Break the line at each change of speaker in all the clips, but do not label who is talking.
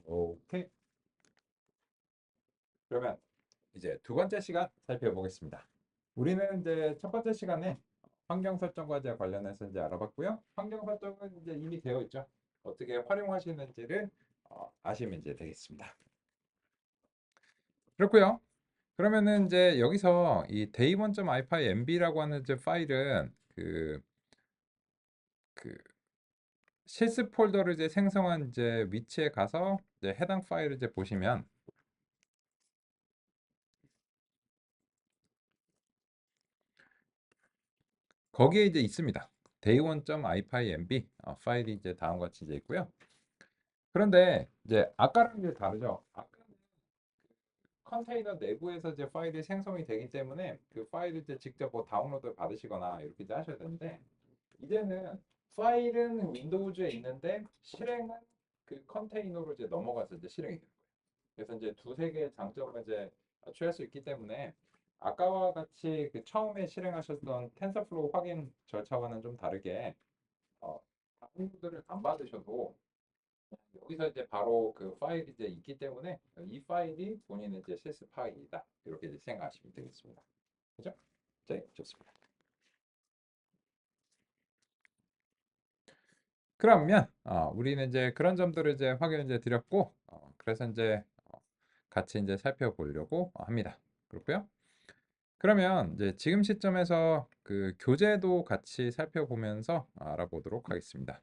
오케이. 그러면 이제 두 번째 시간 살펴보겠습니다. 우리는 이제 첫 번째 시간에 환경 설정 과제 관련해서 이제 알아봤고요. 환경 설정은 이제 이미 되어 있죠. 어떻게 활용하시는지를 아시면 이제 되겠습니다. 그렇고요. 그러면은 이제 여기서 이 day1.ipynb라고 하는 이제 파일은 그 실습 폴더를 이제 생성한 이제 위치에 가서 이제 해당 파일을 이제 보시면 거기에 이제 있습니다. day1.ipynb 파일이 이제 다음과 같이 이제 있고요. 그런데 이제 아까랑 이제 다르죠. 아까는 컨테이너 내부에서 이제 파일이 생성이 되기 때문에 그 파일을 이제 직접 뭐 다운로드 받으시거나 이렇게 이제 하셔야 되는데 이제는 파일은 윈도우즈에 있는데 실행은 그 컨테이너로 이제 넘어가서 이제 실행이 되는 거예요. 그래서 이제 두세 개의 장점을 이제 취할 수 있기 때문에 아까와 같이 그 처음에 실행하셨던 텐서플로우 확인 절차와는 좀 다르게 다운로드를 안 받으셔도 여기서 이제 바로 그 파일이 이제 있기 때문에 이 파일이 본인의 이제 실습 파일이다. 이렇게 이제 생각하시면 되겠습니다. 그죠? 네, 좋습니다. 그러면 우리는 이제 그런 점들을 이제 확인을 이제 드렸고 그래서 이제 같이 이제 살펴보려고 합니다. 그렇고요. 그러면 이제 지금 시점에서 그 교재도 같이 살펴보면서 알아보도록 하겠습니다.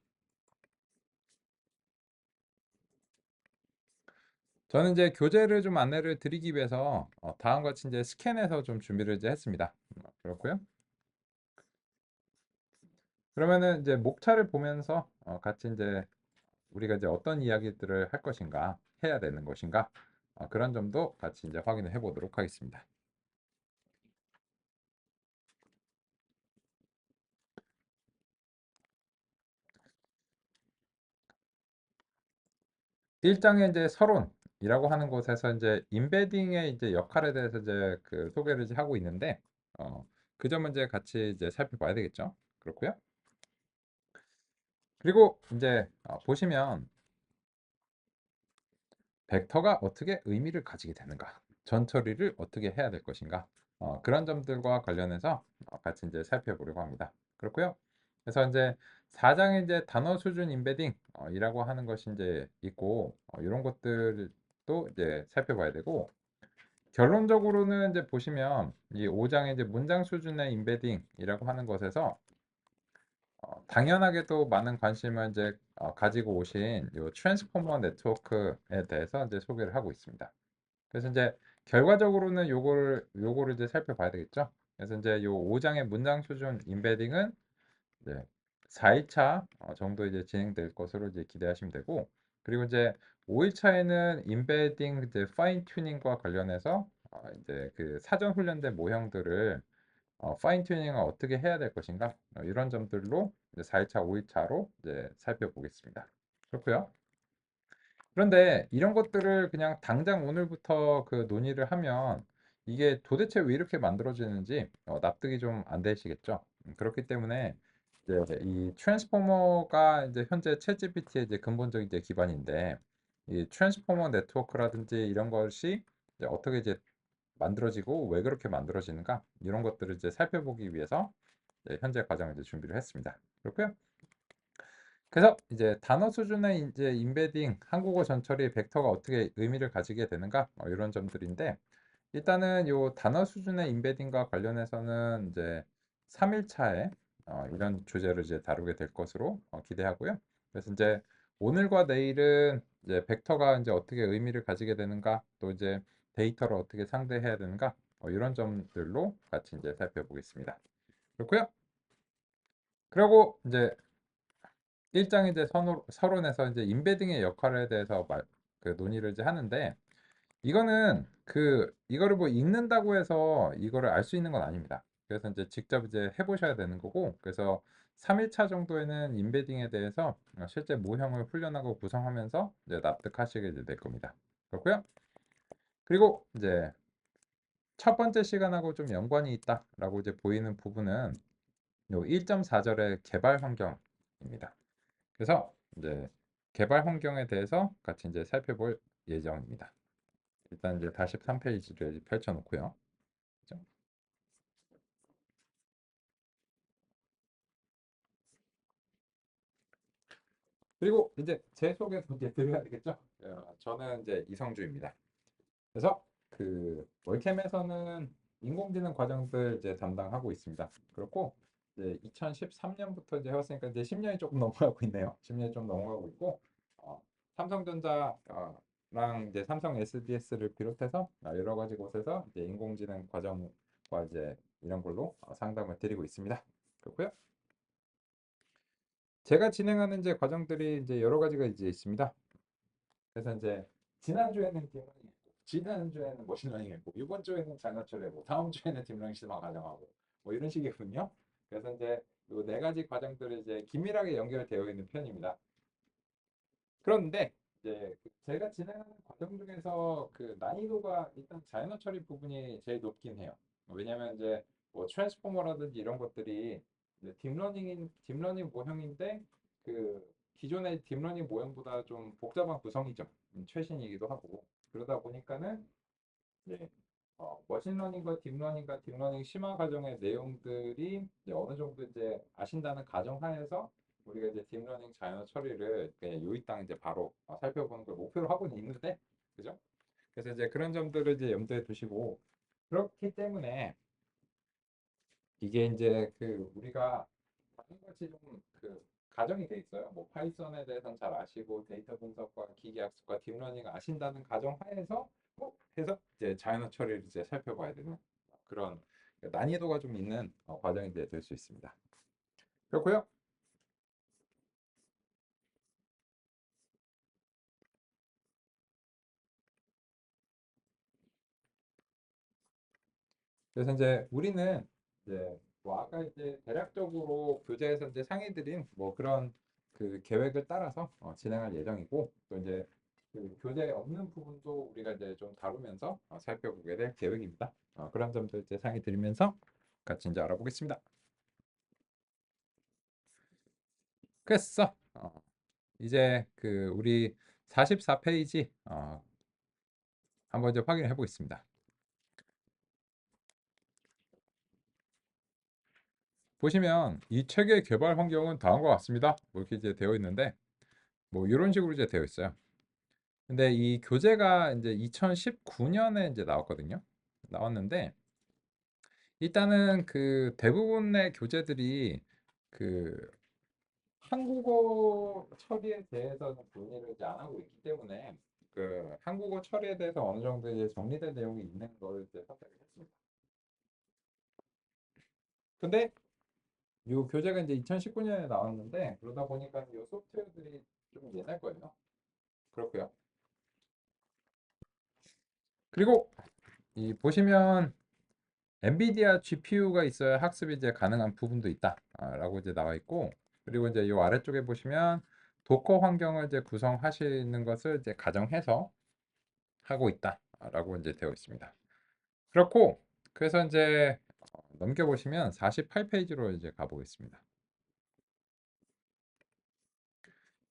저는 이제 교재를 좀 안내를 드리기 위해서 다음과 같이 이제 스캔해서 좀 준비를 이제 했습니다. 그렇고요. 그러면은 이제 목차를 보면서 같이 이제 우리가 이제 어떤 이야기들을 할 것인가, 해야 되는 것인가, 그런 점도 같이 이제 확인을 해보도록 하겠습니다. 1장의 이제 서론이라고 하는 곳에서 이제 임베딩의 이제 역할에 대해서 이제 그 소개를 이제 하고 있는데, 그 점은 이제 같이 이제 살펴봐야 되겠죠. 그렇고요. 그리고 이제 보시면 벡터가 어떻게 의미를 가지게 되는가, 전처리를 어떻게 해야 될 것인가, 그런 점들과 관련해서 같이 이제 살펴보려고 합니다. 그렇고요. 그래서 이제 4장에 이제 단어 수준 임베딩 이라고 하는 것이 이제 있고 이런 것들도 이제 살펴봐야 되고 결론적으로는 이제 보시면 이 5장의 이제 문장 수준의 임베딩이라고 하는 것에서 당연하게도 많은 관심을 이제 가지고 오신 이 트랜스포머 네트워크에 대해서 이제 소개를 하고 있습니다. 그래서 이제 결과적으로는 요거를 이제 살펴봐야 되겠죠. 그래서 이제 요 5장의 문장 수준 임베딩은 이제 4일차 정도 이제 진행될 것으로 이제 기대하시면 되고 그리고 이제 5일차에는 임베딩 이제 파인 튜닝과 관련해서 이제 그 사전 훈련된 모형들을 파인 튜닝을 어떻게 해야 될 것인가 이런 점들로 이제 4일차, 5일차로 이제 살펴보겠습니다. 그렇고요. 그런데 이런 것들을 그냥 당장 오늘부터 그 논의를 하면 이게 도대체 왜 이렇게 만들어지는지 납득이 좀 안 되시겠죠. 그렇기 때문에 이제 이 트랜스포머가 이제 현재 챗GPT의 이제 근본적인 이제 기반인데 이 트랜스포머 네트워크라든지 이런 것이 이제 어떻게 이제 만들어지고 왜 그렇게 만들어지는가 이런 것들을 이제 살펴보기 위해서 현재 과정을 이제 준비를 했습니다. 그렇고요. 그래서 이제 단어 수준의 이제 임베딩, 한국어 전처리 벡터가 어떻게 의미를 가지게 되는가 이런 점들인데 일단은 요 단어 수준의 임베딩과 관련해서는 이제 3일차에 이런 주제를 이제 다루게 될 것으로 기대하고요. 그래서 이제 오늘과 내일은 이제 벡터가 이제 어떻게 의미를 가지게 되는가 또 이제 데이터를 어떻게 상대해야 되는가 이런 점들로 같이 이제 살펴보겠습니다. 그렇고요. 그리고 이제 1장 이제 서론에서 이제 임베딩의 역할에 대해서 그 논의를 이제 하는데 이거는 이거를 뭐 읽는다고 해서 이거를 알 수 있는 건 아닙니다. 그래서 이제 직접 이제 해보셔야 되는 거고 그래서 3일차 정도에는 임베딩에 대해서 실제 모형을 훈련하고 구성하면서 이제 납득하시게 될 겁니다. 그렇고요. 그리고 이제 첫 번째 시간하고 좀 연관이 있다라고 이제 보이는 부분은 요 1.4절의 개발 환경입니다. 그래서 이제 개발 환경에 대해서 같이 이제 살펴볼 예정입니다. 일단 이제 43페이지를 펼쳐 놓고요. 그죠? 그리고 이제 제 소개도 이제 드려야 되겠죠? 저는 이제 이성주입니다. 그래서 그 월캠에서는 인공지능 과정들 이제 담당하고 있습니다. 그렇고 이제 2013년부터 이제 해왔으니까 이제 10년이 조금 넘어가고 있네요. 10년이 좀 넘어가고 있고 삼성전자랑 이제 삼성 SDS를 비롯해서 여러 가지 곳에서 이제 인공지능 과정과 이제 이런 걸로 상담을 드리고 있습니다. 그렇고요. 제가 진행하는 이제 과정들이 이제 여러 가지가 이제 있습니다. 그래서 이제 지난주에는 딥러닝 했고, 지난주에는 머신러닝 했고, 이번 주에는 자이너처리 했고, 다음 주에는 딥러닝 시스템 가정하고, 뭐 이런 식이군요. 그래서 이제 이 네 가지 과정들이 이제 긴밀하게 연결되어 있는 편입니다. 그런데 이제 제가 진행하는 과정 중에서 그 난이도가 일단 자연어 처리 부분이 제일 높긴 해요. 왜냐면 이제 뭐 트랜스포머라든지 이런 것들이 이제 딥러닝 모형인데 그 기존의 딥러닝 모형보다 좀 복잡한 구성이죠. 최신이기도 하고 그러다 보니까는 네. 머신러닝과 딥러닝 심화 과정의 내용들이 이제 어느 정도 이제 아신다는 가정하에서 우리가 이제 딥러닝 자연어 처리를 그냥 요이땅 이제 바로 살펴보는 걸 목표로 하고는 있는데, 그죠? 그래서 이제 그런 점들을 이제 염두에 두시고 그렇기 때문에 이게 이제 그 우리가 같이 좀 그 가정이 돼 있어요. 뭐 파이썬에 대해서는 잘 아시고 데이터 분석과 기계학습과 딥러닝 아신다는 가정하에서 뭐 해서 이제 자연어 처리를 이제 살펴봐야 되는 그런 난이도가 좀 있는 과정이 이제 될 수 있습니다. 그렇고요. 그래서 이제 우리는 이제 뭐 아까 이제 대략적으로 교재에서 이제 상의드린 뭐 그런 그 계획을 따라서 진행할 예정이고 또 이제 그 교재에 없는 부분도 우리가 이제 좀 다루면서 살펴보게 될 계획입니다. 그런 점들 이제 상의 드리면서 같이 이제 알아보겠습니다. 그랬어. 이제 그 우리 44페이지 한번 이제 확인해 보겠습니다. 보시면 이 책의 개발 환경은 다음과 같습니다. 뭐 이렇게 이제 되어 있는데 뭐 이런 식으로 이제 되어 있어요. 근데 이 교재가 이제 2019년에 이제 나왔거든요. 나왔는데 일단은 그 대부분의 교재들이 그 한국어 처리에 대해서는 논의를 이제 안 하고 있기 때문에 그 한국어 처리에 대해서 어느 정도 이제 정리된 내용이 있는 걸 이제 선택을 했습니다. 근데 이 교재가 이제 2019년에 나왔는데 그러다 보니까 이 소프트웨어들이 좀 옛날 거예요. 그렇고요. 그리고 이 보시면 엔비디아 GPU가 있어야 학습이 이제 가능한 부분도 있다라고 이제 나와 있고, 그리고 이제 이 아래쪽에 보시면 도커 환경을 이제 구성하시는 것을 이제 가정해서 하고 있다라고 이제 되어 있습니다. 그렇고 그래서 이제 넘겨보시면 48페이지로 이제 가보겠습니다.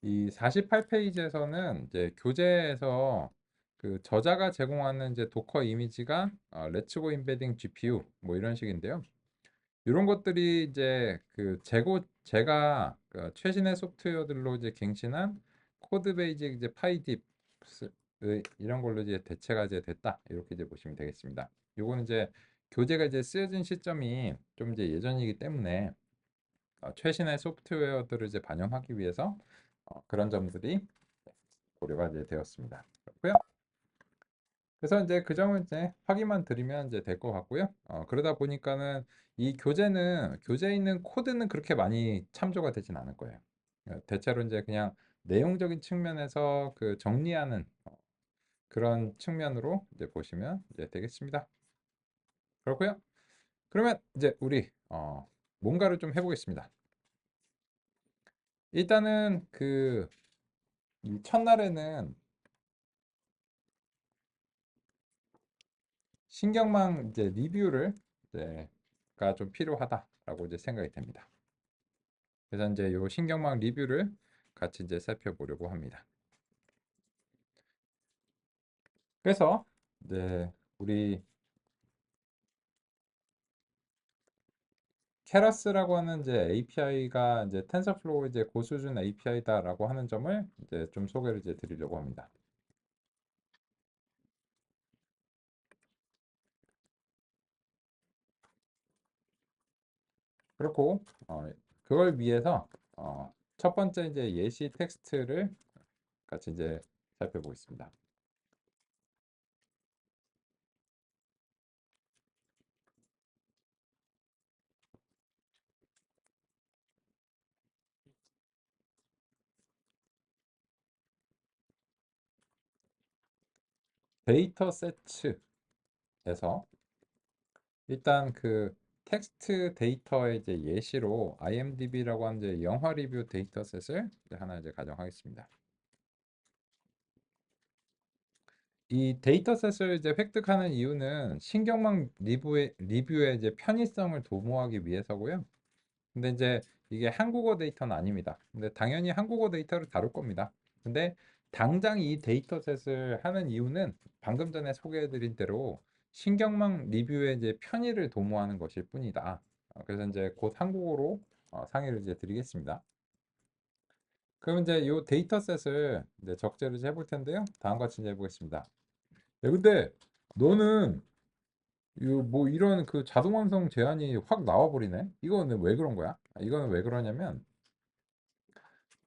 이 48페이지에서는 이제 교재에서 그 저자가 제공하는 이제 도커 이미지가 레츠고 임베딩 GPU 뭐 이런 식인데요. 이런 것들이 이제 그 제가 그 최신의 소프트웨어들로 이제 갱신한 코드 베이직 이제 파이딥 이런 걸로 이제 대체가 이제 됐다 이렇게 이제 보시면 되겠습니다. 요거는 이제 교재가 이제 쓰여진 시점이 좀 이제 예전이기 때문에 최신의 소프트웨어들을 이제 반영하기 위해서 그런 점들이 고려가 이제 되었습니다. 그렇고요. 그래서 이제 그 점을 이제 확인만 드리면 이제 될 것 같고요. 그러다 보니까는 이 교재에 있는 코드는 그렇게 많이 참조가 되진 않을 거예요. 대체로 이제 그냥 내용적인 측면에서 그 정리하는 그런 측면으로 이제 보시면 이제 되겠습니다. 그렇고요. 그러면 이제 우리 뭔가를 좀 해보겠습니다. 일단은 그 이 첫날에는 신경망 이제 리뷰를 이제가 좀 필요하다라고 이제 생각이 됩니다. 그래서 이제 요 신경망 리뷰를 같이 이제 살펴보려고 합니다. 그래서 이제 우리 케라스라고 하는 이제 API가 이제 텐서플로우 이제 고수준 API다라고 하는 점을 이제 좀 소개를 이제 드리려고 합니다. 그렇고 그걸 위해서 첫 번째 이제 예시 텍스트를 같이 이제 살펴보겠습니다. 데이터 세츠에서 일단 그 텍스트 데이터의 이제 예시로 IMDb라고 하는 이제 영화 리뷰 데이터셋을 이제 하나 이제 가정하겠습니다. 이 데이터셋을 이제 획득하는 이유는 신경망 리뷰의 이제 편의성을 도모하기 위해서고요. 근데 이제 이게 한국어 데이터는 아닙니다. 근데 당연히 한국어 데이터를 다룰 겁니다. 근데 당장 이 데이터셋을 하는 이유는 방금 전에 소개해드린 대로 신경망 리뷰의 이제 편의를 도모하는 것일 뿐이다. 그래서 이제 곧 한국어로 상의를 이제 드리겠습니다. 그럼 이제 이 데이터셋을 이제 적재를 이제 해볼 텐데요. 다음과 같이 이제 해보겠습니다. 야, 근데 너는 뭐 이런 그 자동 완성 제한이 확 나와버리네. 이거는 왜 그런 거야? 이거는 왜 그러냐면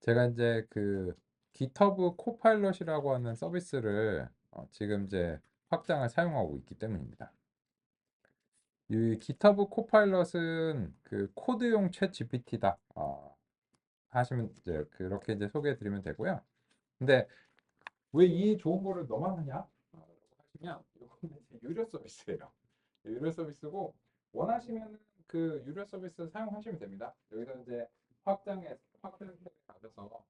제가 이제 그 GitHub 코파일럿이라고 하는 서비스를 지금 이제 확장을 사용하고 있기 때문입니다. 이 GitHub 코파일럿은 그 코드용 챗 GPT다 하시면 이제 그렇게 이제 소개해 드리면 되고요. 근데 왜 이 좋은 거를 너만 하냐? 하시면 이거는 이제 유료 서비스예요. 유료 서비스고 원하시면 그 유료 서비스 사용하시면 됩니다. 여기서 이제 확장 탭에 가셔서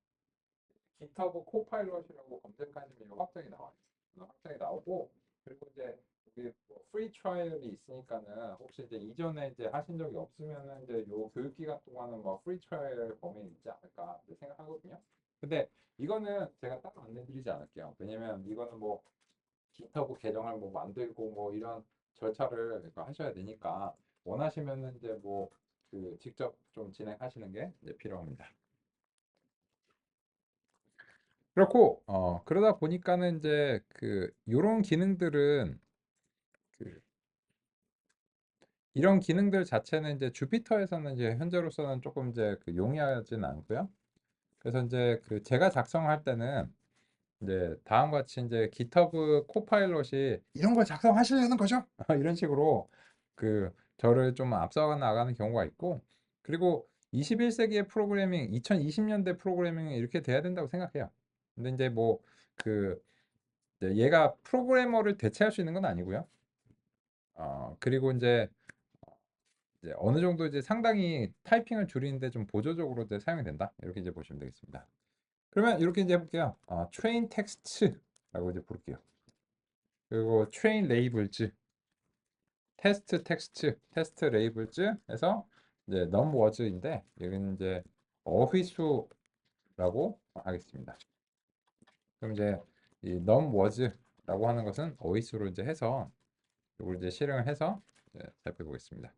GitHub 코파일럿이라고 검색하시면 확장이 나와요. 확장이 나오고 그리고 이제 여기 뭐 프리 트라이얼이 있으니까는 혹시 이제 이전에 이제 하신 적이 없으면은 이제 요 교육 기간 동안은 뭐 프리 트라이얼 범위에 있지 않을까 생각하거든요. 근데 이거는 제가 따로 안내드리지 않을게요. 왜냐면 이거는 뭐 GitHub 계정을 뭐 만들고 뭐 이런 절차를 하셔야 되니까 원하시면은 이제 뭐 그 직접 좀 진행하시는 게 이제 필요합니다. 그렇고 그러다 보니까는 이제 그 요런 기능들은 그 이런 기능들 자체는 이제 주피터에서는 이제 현재로서는 조금 이제 그 용이하지는 않고요. 그래서 이제 그 제가 작성할 때는 이제 다음과 같이 이제 GitHub 코파일럿이 이런 걸 작성하시려는 거죠? 이런 식으로 그 저를 좀 앞서 나가는 경우가 있고 그리고 21세기의 프로그래밍, 2020년대 프로그래밍은 이렇게 돼야 된다고 생각해요. 근데 이제 뭐그 얘가 프로그래머를 대체할 수 있는 건 아니고요. 그리고 이제 어느 정도 이제 상당히 타이핑을 줄이는데 좀 보조적으로 이제 사용이 된다. 이렇게 이제 보시면 되겠습니다. 그러면 이렇게 이제 해볼게요. train text라고 이제 부를게요. 그리고 train labels, test text, test labels에서 이제 num words인데 여기는 이제 어휘수라고 하겠습니다. 그럼 이제 이 num words라고 하는 것은 어휘수로 이제 해서 이걸 이제 실행을 해서 살펴보겠습니다.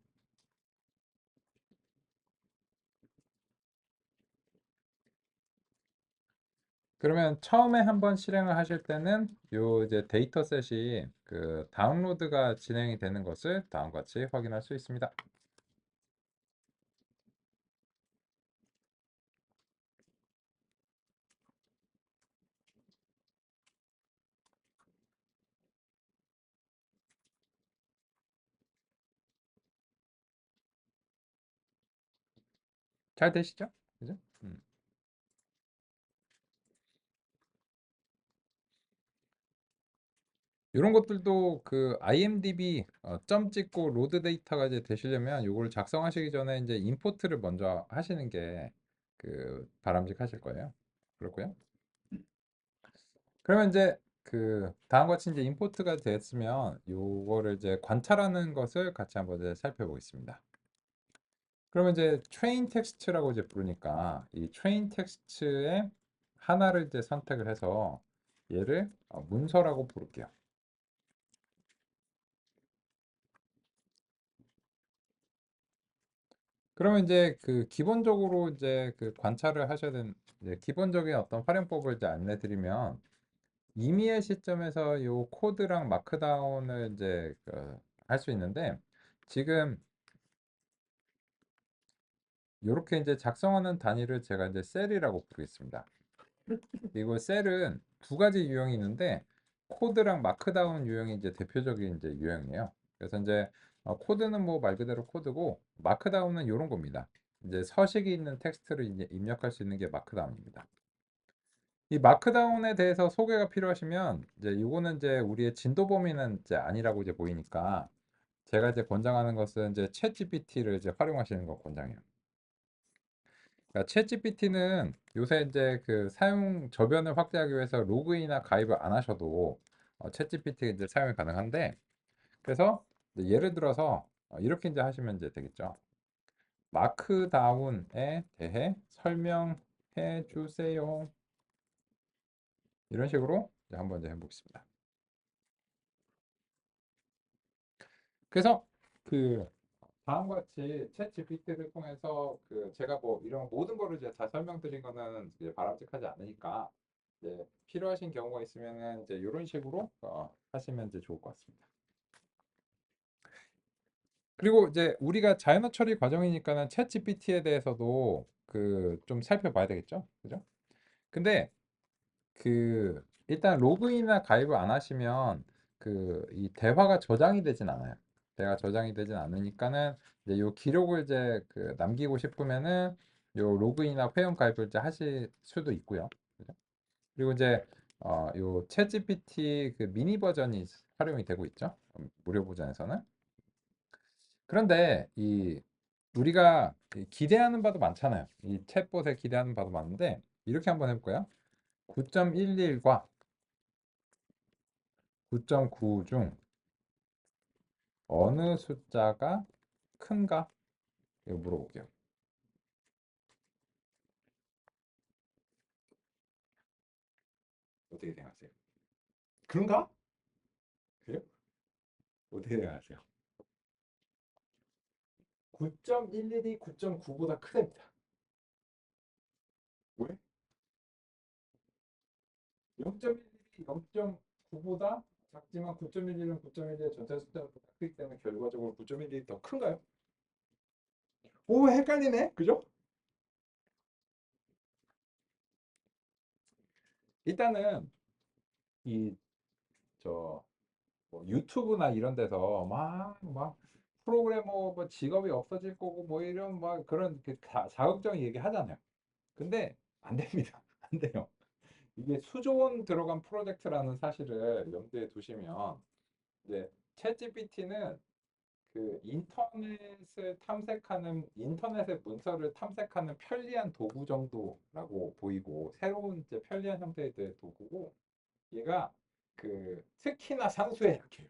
그러면 처음에 한번 실행을 하실 때는 요 이제 데이터셋이 그 다운로드가 진행이 되는 것을 다음과 같이 확인할 수 있습니다. 잘 되시죠? 그죠? 이런 것들도 그 IMDb 점 찍고 로드 데이터가 이제 되시려면 요걸 작성하시기 전에 이제 임포트를 먼저 하시는 게 그 바람직하실 거예요. 그렇고요. 그러면 이제 그 다음과 같이 이제 임포트가 됐으면 요거를 이제 관찰하는 것을 같이 한번 이제 살펴보겠습니다. 그러면 이제 train text라고 이제 부르니까 이 train text의 하나를 이제 선택을 해서 얘를 문서라고 부를게요. 그러면 이제 그 기본적으로 이제 그 관찰을 하셔야 되는 이제 기본적인 어떤 활용법을 이제 안내드리면 임의의 시점에서 요 코드랑 마크다운을 이제 할 수 있는데 지금 이렇게 이제 작성하는 단위를 제가 이제 셀이라고 부르겠습니다. 그리고 셀은 두 가지 유형이 있는데 코드랑 마크다운 유형이 이제 대표적인 이제 유형이에요. 그래서 이제 코드는 뭐 말 그대로 코드고 마크다운은 이런 겁니다. 이제 서식이 있는 텍스트를 이제 입력할 수 있는 게 마크다운입니다. 이 마크다운에 대해서 소개가 필요하시면 이제 이거는 이제 우리의 진도 범위는 이제 아니라고 이제 보이니까 제가 이제 권장하는 것은 이제 챗GPT를 이제 활용하시는 거 권장해요. 그러니까 챗GPT는 요새 이제 그 사용 저변을 확대하기 위해서 로그인이나 가입을 안 하셔도 챗GPT 이제 사용이 가능한데 그래서 이제 예를 들어서 이렇게 이제 하시면 이제 되겠죠. 마크다운에 대해 설명해 주세요. 이런 식으로 이제 한번 이제 해보겠습니다. 그래서 그 다음과 같이 챗 GPT를 통해서 그 제가 뭐 이런 모든 거를 이제 다 설명드린 거는 이제 바람직하지 않으니까 이제 필요하신 경우가 있으면은 이제 이런 식으로 하시면 이제 좋을 것 같습니다. 그리고 이제 우리가 자연어 처리 과정이니까는 챗 GPT에 대해서도 그 좀 살펴봐야 되겠죠, 그죠? 근데 그 일단 로그인이나 가입을 안 하시면 그 이 대화가 저장이 되진 않아요. 대화가 저장이 되진 않으니까는 이제 요 기록을 이제 그 남기고 싶으면은 요 로그인이나 회원 가입을 이제 하실 수도 있고요. 그죠? 그리고 이제 요 챗GPT 그 미니 버전이 활용이 되고 있죠. 무료 버전에서는. 그런데 이 우리가 기대하는 바도 많잖아요. 이 챗봇에 기대하는 바도 많은데 이렇게 한번 해볼까요? 9.11과 9.9 중 어느 숫자가 큰가? 이거 물어볼게요. 어떻게 생각하세요? 그런가? 그래요? 어떻게 생각하세요? 9.11이 9.9보다 크답니다. 왜? 0.11이 0.9보다 작지만 9.11은 9.11의 전체 숫자보다 크기 때문에 결과적으로 9.11이 더 큰가요? 오, 헷갈리네. 그죠? 일단은 이 저 뭐 유튜브나 이런 데서 막 프로그래머 뭐 직업이 없어질 거고 뭐 이런 막 그런 그 자극적인 얘기 하잖아요. 근데 안 됩니다. 안 돼요. 이게 수조 원 들어간 프로젝트라는 사실을 염두에 두시면 이제 챗GPT는 그 인터넷을 탐색하는 인터넷의 문서를 탐색하는 편리한 도구 정도라고 보이고 새로운 이제 편리한 형태의 도구고 얘가 그 특히나 산수에 약해요.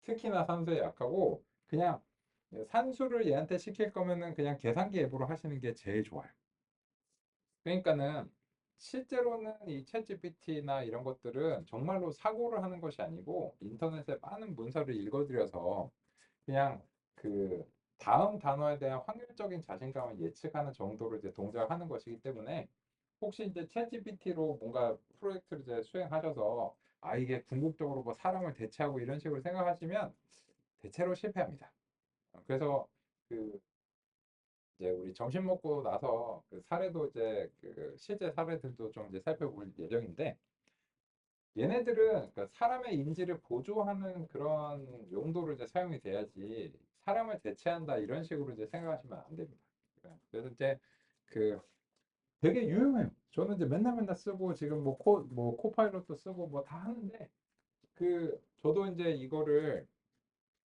특히나 산수에 약하고 그냥 산수를 얘한테 시킬 거면은 그냥 계산기 앱으로 하시는 게 제일 좋아요. 그러니까는 실제로는 이 챗GPT나 이런 것들은 정말로 사고를 하는 것이 아니고 인터넷에 많은 문서를 읽어들여서 그냥 그 다음 단어에 대한 확률적인 자신감을 예측하는 정도로 이제 동작을 하는 것이기 때문에 혹시 이제 챗GPT로 뭔가 프로젝트를 이제 수행하셔서 이게 궁극적으로 뭐 사람을 대체하고 이런 식으로 생각하시면 대체로 실패합니다. 그래서 그 이제 우리 점심 먹고 나서 그 사례도 이제 그 실제 사례들도 좀 이제 살펴볼 예정인데 얘네들은 그러니까 사람의 인지를 보조하는 그런 용도로 이제 사용이 돼야지 사람을 대체한다 이런 식으로 이제 생각하시면 안 됩니다. 그래서 이제 그 되게 유용해요. 저는 이제 맨날 쓰고 지금 뭐 코파일럿도 쓰고 뭐 다 하는데 그 저도 이제 이거를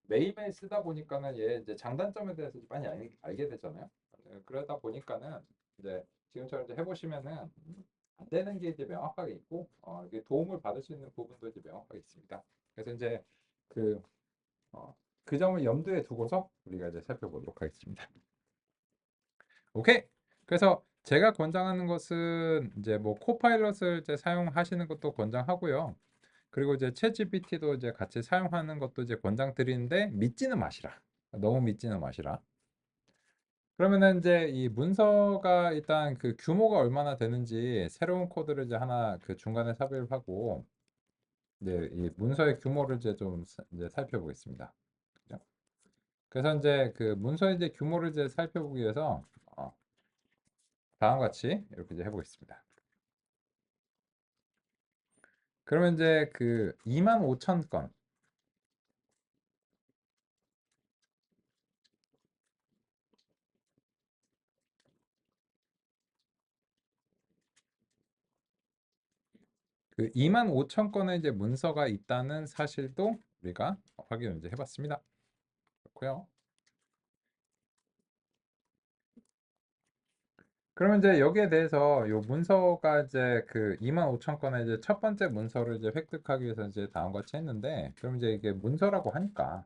매일매일 쓰다 보니까는 얘 이제 장단점에 대해서 많이 알게 되잖아요. 그러다 보니까는 이제 지금처럼 이제 해보시면은 안 되는 게 이제 명확하게 있고 이게 도움을 받을 수 있는 부분도 이제 명확하게 있습니다. 그래서 이제 그, 그 점을 염두에 두고서 우리가 이제 살펴보도록 하겠습니다. 오케이. 그래서 제가 권장하는 것은 이제 뭐 코파일럿을 이제 사용하시는 것도 권장하고요. 그리고 이제 챗GPT도 이제 같이 사용하는 것도 이제 권장드리는데 믿지는 마시라. 너무 믿지는 마시라. 그러면은 이제 이 문서가 일단 그 규모가 얼마나 되는지 새로운 코드를 이제 하나 그 중간에 삽입을 하고 이제 이 문서의 규모를 이제 좀 이제 살펴보겠습니다. 그죠? 그래서 이제 그 문서의 이제 규모를 이제 살펴보기 위해서 다음과 같이 이렇게 이제 해보겠습니다. 그러면 이제 그 25,000건 그 25,000건의 이제 문서가 있다는 사실도 우리가 확인을 이제 해봤습니다. 그렇고요. 그러면 이제 여기에 대해서 요 문서가 이제 그 25,000건의 이제 첫 번째 문서를 이제 획득하기 위해서 이제 다음과 같이 했는데, 그럼 이제 이게 문서라고 하니까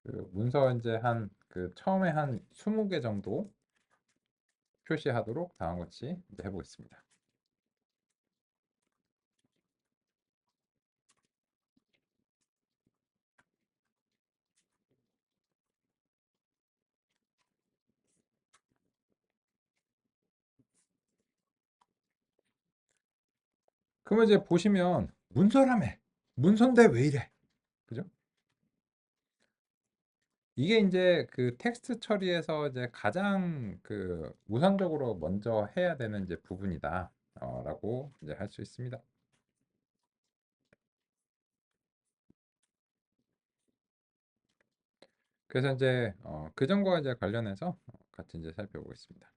그 문서 이제 한 그 처음에 한 20개 정도 표시하도록 다음과 같이 이제 해보겠습니다. 그러면 이제 보시면 문서라며 문서인데 왜 이래? 그죠? 이게 이제 그 텍스트 처리에서 이제 가장 그 우선적으로 먼저 해야 되는 이제 부분이다. 라고 이제 할 수 있습니다. 그래서 이제 그 점과 이제 관련해서 같이 이제 살펴보겠습니다.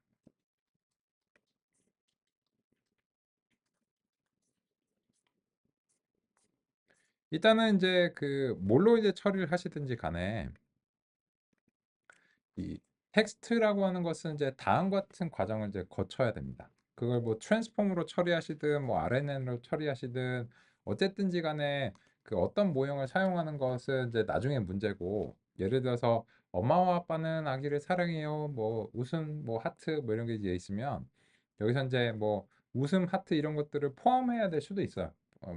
일단은 이제 그 뭘로 이제 처리를 하시든지 간에 이 텍스트라고 하는 것은 이제 다음과 같은 과정을 이제 거쳐야 됩니다. 그걸 뭐 트랜스폼으로 처리하시든 뭐 RNN으로 처리하시든 어쨌든지 간에 그 어떤 모형을 사용하는 것은 이제 나중에 문제고, 예를 들어서 엄마와 아빠는 아기를 사랑해요 뭐 웃음 뭐 하트 뭐 이런 게 이제 있으면 여기서 이제 뭐 웃음 하트 이런 것들을 포함해야 될 수도 있어요.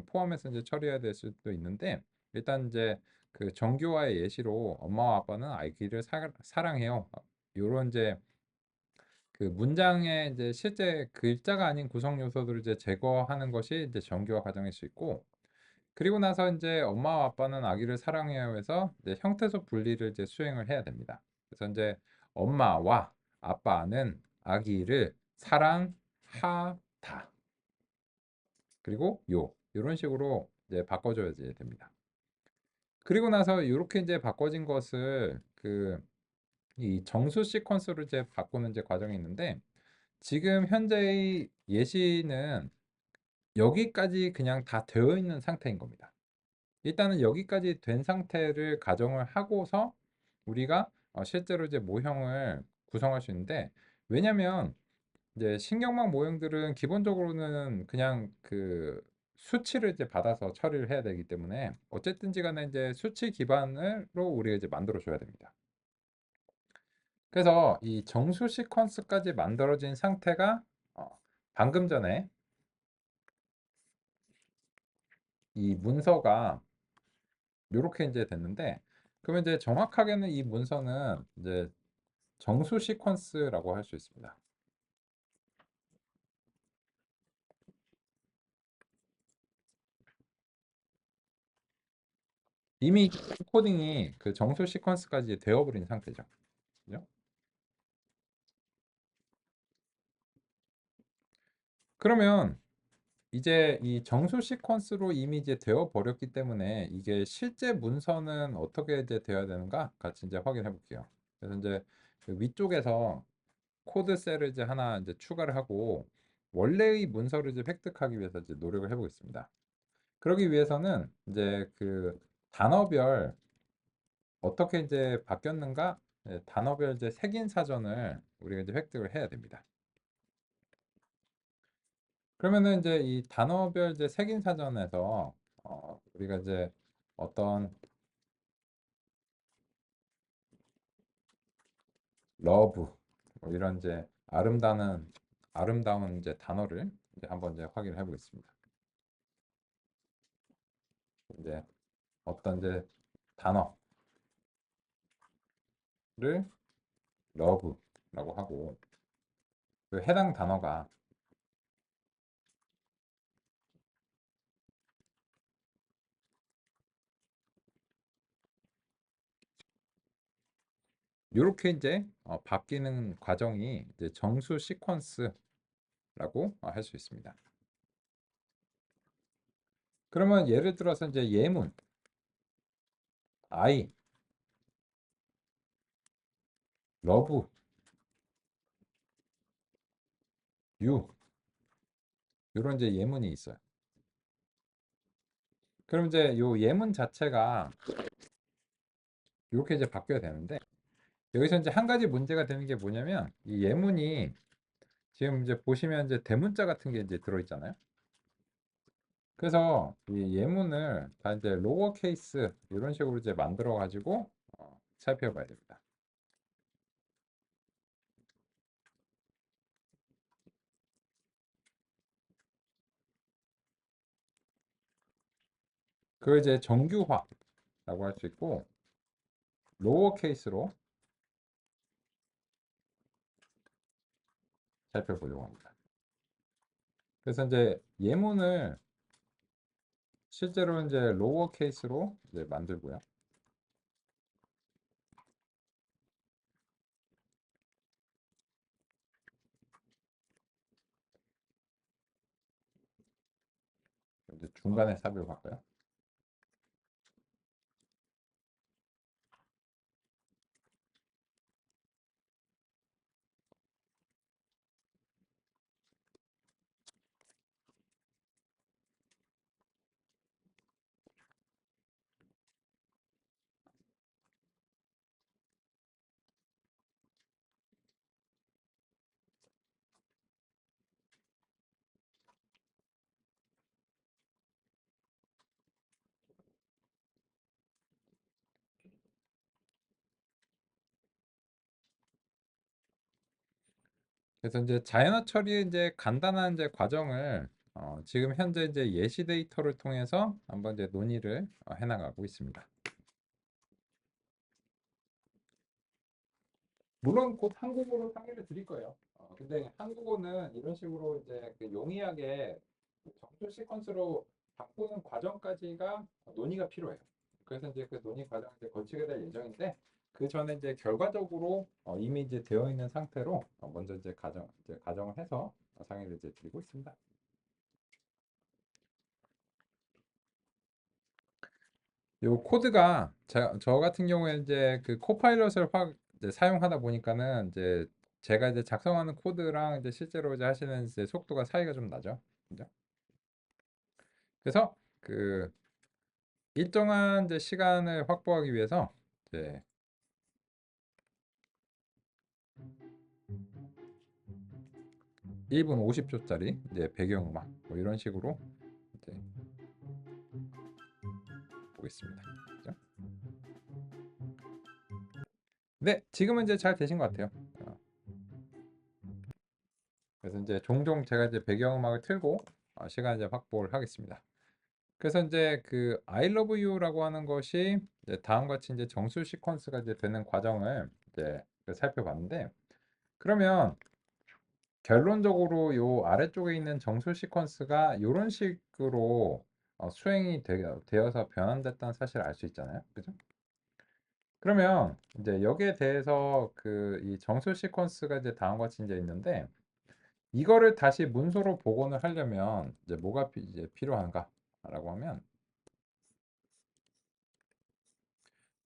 포함해서 이제 처리해야 될 수도 있는데, 일단 이제 그 정교화의 예시로 엄마와 아빠는 아이를 사랑해요. 요런 이제 그 문장의 이제 실제 글자가 아닌 구성 요소들을 이제 제거하는 것이 이제 정교화 과정일 수 있고, 그리고 나서 이제 엄마와 아빠는 아기를 사랑해요 해서 이제 형태소 분리를 이제 수행을 해야 됩니다. 그래서 이제 엄마와 아빠는 아기를 사랑하다. 그리고 요런 식으로 이제 바꿔줘야 됩니다. 그리고 나서 이렇게 이제 바꿔진 것을 그 이 정수 시퀀스로 이제 바꾸는 이제 과정이 있는데, 지금 현재의 예시는 여기까지 그냥 다 되어 있는 상태인 겁니다. 일단은 여기까지 된 상태를 가정을 하고서 우리가 실제로 이제 모형을 구성할 수 있는데, 왜냐면 이제 신경망 모형들은 기본적으로는 그냥 그 수치를 이제 받아서 처리를 해야 되기 때문에 어쨌든지 간에 이제 수치 기반으로 우리가 이제 만들어 줘야 됩니다. 그래서 이 정수 시퀀스까지 만들어진 상태가 방금 전에 이 문서가 이렇게 이제 됐는데, 그러면 이제 정확하게는 이 문서는 이제 정수 시퀀스라고 할 수 있습니다. 이미 코딩이 그 정수 시퀀스까지 되어버린 상태죠. 그죠? 그러면 이제 이 정수 시퀀스로 이미 이제 되어 버렸기 때문에 이게 실제 문서는 어떻게 이제 되어야 되는가 같이 이제 확인해 볼게요. 그래서 이제 그 위쪽에서 코드 셀을 이제 하나 이제 추가를 하고 원래의 문서를 이제 획득하기 위해서 이제 노력을 해보겠습니다. 그러기 위해서는 이제 그 단어별 어떻게 이제 바뀌었는가, 단어별 이제 색인 사전을 우리가 이제 획득을 해야 됩니다. 그러면은 이제 이 단어별 이제 색인 사전에서 우리가 이제 어떤 러브 이런 이제 아름다운 이제 단어를 이제 한번 이제 확인해 보겠습니다. 이제 어떤 이제 단어를 love라고 하고 그 해당 단어가 이렇게 이제 바뀌는 과정이 이제 정수 시퀀스라고 할 수 있습니다. 그러면 예를 들어서 이제 예문 I, love you 이런 이제 예문이 있어요. 그럼 이제 요 예문 자체가 이렇게 이제 바뀌어야 되는데 여기서 이제 한 가지 문제가 되는 게 뭐냐면 이 예문이 지금 이제 보시면 이제 대문자 같은 게 이제 들어있잖아요. 그래서 이 예문을 다 이제 로어 케이스 이런 식으로 이제 만들어 가지고 살펴봐야 됩니다. 그걸 이제 정규화라고 할 수 있고 로어 케이스로 살펴보려고 합니다. 그래서 이제 예문을 실제로 이제 로어 케이스로 이제 만들고요. 이제 중간에 삽입을 할까요? 그래서 이제 자연어 처리의 이제 간단한 이제 과정을 지금 현재 이제 예시 데이터를 통해서 한번 이제 논의를 해나가고 있습니다. 물론 곧 한국어로 상의를 드릴 거예요. 근데 한국어는 이런 식으로 이제 그 용이하게 정수 시퀀스로 바꾸는 과정까지가 논의가 필요해요. 그래서 이제 그 논의 과정을 이제 거치게 될 예정인데 그 전에 이제 결과적으로 이미 이제 되어 있는 상태로 먼저 이제 가정을 해서 상의를 이제 드리고 있습니다. 요 코드가 저 같은 경우에 이제 그 코파일럿을 확 이제 사용하다 보니까는 이제 제가 이제 작성하는 코드랑 이제 실제로 이제 하시는 이제 속도가 차이가 좀 나죠. 그죠? 그래서 그 일정한 이제 시간을 확보하기 위해서 이제 1분 50초짜리 이제 배경음악 뭐 이런 식으로 이제 보겠습니다. 그죠? 네, 지금은 이제 잘 되신 것 같아요. 그래서 이제 종종 제가 이제 배경음악을 틀고 시간 이제 확보를 하겠습니다. 그래서 이제 그 I love you라고 하는 것이 이제 다음과 같이 이제 정수 시퀀스가 이제 되는 과정을 이제 그 살펴봤는데 그러면 결론적으로 요 아래쪽에 있는 정수 시퀀스가 이런 식으로 수행이 되어서 변환됐다는 사실을 알 수 있잖아요. 그죠? 그러면 이제 여기에 대해서 그 이 정수 시퀀스가 이제 다음과 같이 이제 있는데 이거를 다시 문서로 복원을 하려면 이제 뭐가 이제 필요한가라고 하면